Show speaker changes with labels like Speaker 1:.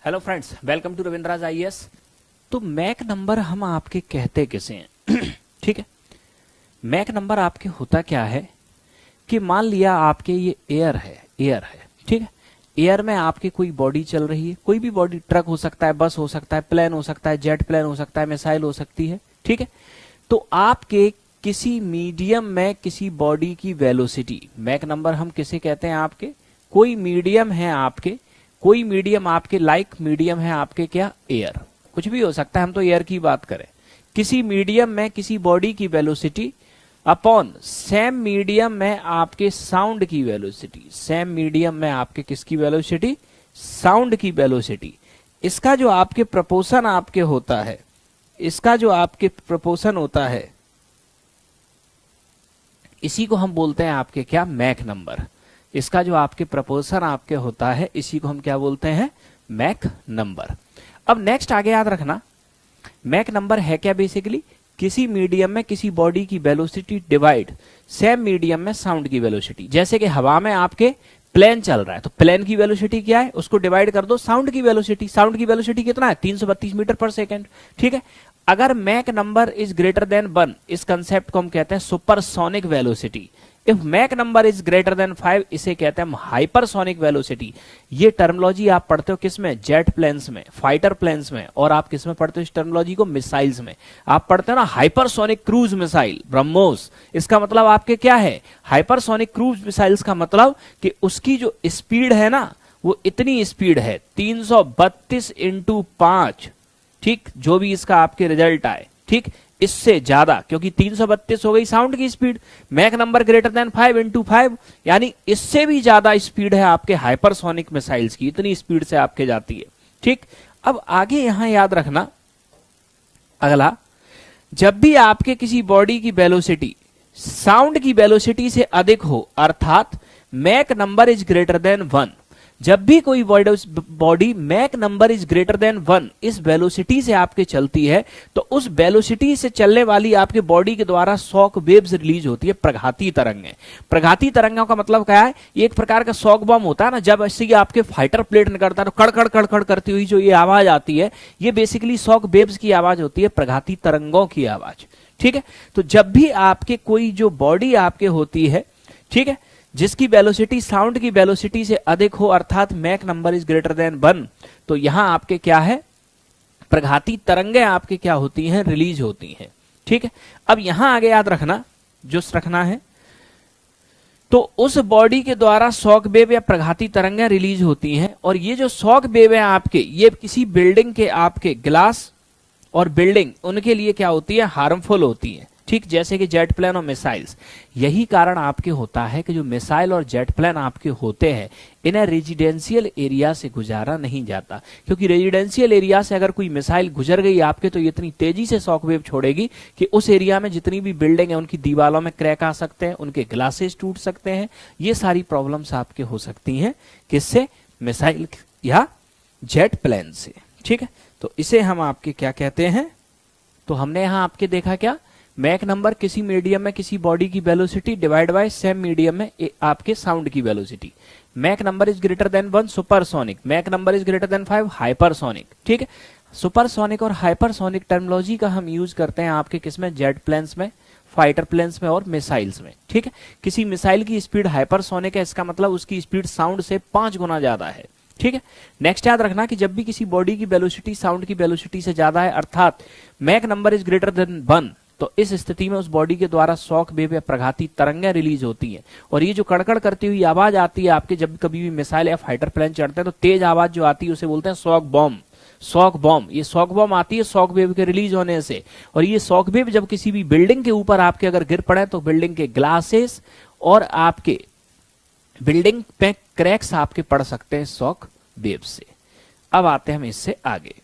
Speaker 1: Hello friends, welcome to Ravindraj IAS. तो मैक number हम आपके कहते किसे हैं? ठीक है, मैक नंबर आपके होता क्या है कि मान लिया आपके ये एयर है, ठीक है। एयर में आपकी कोई बॉडी चल रही है, कोई भी बॉडी, ट्रक हो सकता है, बस हो सकता है, प्लेन हो सकता है, जेट प्लेन हो सकता है, मिसाइल हो सकती है, ठीक है। तो आपके किसी मीडियम में किसी बॉडी की वेलोसिटी, मैक नंबर हम किसे कहते हैं? आपके कोई मीडियम है, आपके कोई मीडियम आपके लाइक मीडियम है आपके क्या? एयर, कुछ भी हो सकता है, हम तो एयर की बात करें। किसी मीडियम में किसी बॉडी की वेलोसिटी अपॉन सेम मीडियम में आपके साउंड की वेलोसिटी, सेम मीडियम में आपके किसकी वेलोसिटी? साउंड की वेलोसिटी। इसका जो आपके प्रपोर्शन आपके होता है, इसका जो आपके प्रपोर्शन होता है, इसी को हम बोलते हैं आपके क्या? Mach number. इसका जो आपके प्रपोर्शन आपके होता है, इसी को हम क्या बोलते हैं? Mach number. अब नेक्स्ट आगे याद रखना, मैक नंबर है क्या? बेसिकली किसी मीडियम में किसी बॉडी की वेलोसिटी डिवाइड सेम मीडियम में साउंड की वेलोसिटी। जैसे कि हवा में आपके प्लेन चल रहा है, तो प्लेन की वेलोसिटी क्या है? उसको डिवाइड कर दो साउंड की वेलोसिटी। साउंड की वेलोसिटी कितना है? 332 मीटर पर सेकेंड, ठीक है। अगर Mach number is greater than 1, इस कंसेप्ट को हम कहते हैं supersonic velocity. If Mach number is greater than 5, इसे कहते हैं हम हाइपरसोनिक वेलोसिटी। ये टर्मिनोलॉजी आप पढ़ते हो किस में? जेट प्लेन्स में, फाइटर प्लेन्स में, और आप किस में पढ़ते हो इस टर्मिनोलॉजी को? मिसाइल्स में। आप पढ़ते हो ना हाइपरसोनिक क्रूज मिसाइल, ब्रह्मोस। इसका मतलब आपके क्या है? हाइपरसोनिक क्रूज मिसाइल्स का मतलब कि उसकी जो स्पीड है ना, वो इतनी स्पीड है 332 इंटू 5, ठीक, जो भी इसका आपके रिजल्ट आए, ठीक, इससे ज्यादा, क्योंकि 332 हो गई साउंड की speed, Mach number greater than 5 into 5, यानी इससे भी ज्यादा स्पीड है आपके हाइपरसोनिक मिसाइल्स की, इतनी स्पीड से आपके जाती है, ठीक। अब आगे यहां याद रखना, अगला, जब भी आपके किसी बॉडी की वेलोसिटी साउंड की वेलोसिटी से अधिक हो, अर्थात Mach number is greater than 1, जब भी कोई body Mach number is greater than 1 इस वेलोसिटी से आपके चलती है, तो उस वेलोसिटी से चलने वाली आपके बॉडी के द्वारा शॉक वेव्स रिलीज होती है, प्रघाती तरंगें। प्रघाती तरंगों का मतलब क्या है? ये एक प्रकार का शॉक बम होता है ना, जब ऐसे आपके फाइटर प्लेट निकलता है तो कड़कड़ कड़कड़ करती हुई जो ये आवाज आती है, ये बेसिकली शॉक वेव्स की आवाज होती है, प्रघाती तरंगों की आवाज, ठीक है। तो जब भी आपके कोई जो बॉडी आपके होती है, ठीक है, जिसकी वेलोसिटी साउंड की वेलोसिटी से अधिक हो, अर्थात Mach number is greater than 1, तो यहां आपके क्या है? प्रघाती तरंगें आपके क्या होती हैं? रिलीज होती हैं, ठीक है। अब यहां आगे याद रखना, जो रखना है, तो उस बॉडी के द्वारा शॉक वेव या प्रघाती तरंगें रिलीज होती हैं, और ये जो शॉक वेव है आपके, ये किसी बिल्डिंग के आपके ग्लास और बिल्डिंग, उनके लिए क्या होती है? हार्मफुल होती है, ठीक, जैसे कि जेट प्लेन और मिसाइल्स। यही कारण आपके होता है कि जो मिसाइल और जेट प्लेन आपके होते हैं, इन्हें रेजिडेंशियल एरिया से गुजारा नहीं जाता, क्योंकि रेजिडेंशियल एरिया से अगर कोई मिसाइल गुजर गई आपके, तो ये इतनी तेजी से शॉकवेव छोड़ेगी कि उस एरिया में जितनी भी बिल्डिंग है उनकी दीवारों में क्रैक आ सकते हैं, उनके ग्लासेस टूट सकते हैं। ये सारी प्रॉब्लम्स आपके हो सकती हैं किससे? मिसाइल या जेट प्लेन से, ठीक है। तो इसे हम आपके क्या कहते हैं? तो हमने यहां आपके देखा क्या? मैक नंबर किसी मीडियम में किसी बॉडी की velocity divide by same medium में आपके साउंड की velocity. Mach number is greater than 1 supersonic, Mach number is greater than 5 hypersonic, ठीक है। सुपरसोनिक और हाइपरसोनिक टर्मिनोलॉजी का हम यूज करते हैं आपके किसमें? जेट प्लेन्स में, फाइटर प्लेन्स में और मिसाइल्स में, ठीक है। किसी मिसाइल की स्पीड हाइपरसोनिक है, इसका मतलब उसकी स्पीड साउंड से 5 गुना ज्यादा है, ठीक है। नेक्स्ट याद रखना कि जब भी किसी बॉडी की वेलोसिटी साउंड की वेलोसिटी से ज्यादा है, अर्थात Mach number is greater than 1, तो इस स्थिति में उस बॉडी के द्वारा शॉक वेव या प्रघाती तरंगें रिलीज होती हैं, और ये जो कड़कड़ करती हुई आवाज आती है आपके, जब कभी भी मिसाइल या फाइटर प्लेन चढ़ते हैं, तो तेज आवाज जो आती है उसे बोलते हैं शॉक बॉम्ब। शॉक बॉम्ब, ये शॉक बॉम्ब आती है शॉक वेव के रिलीज होने से, और ये शॉक वेव जब किसी भी बिल्डिंग के ऊपर आपके अगर गिर पड़े, तो बिल्डिंग के ग्लासेस और आपके बिल्डिंग पे क्रैक्स आपके पड़ सकते हैं शॉक वेव से। अब आते हैं हम इससे आगे।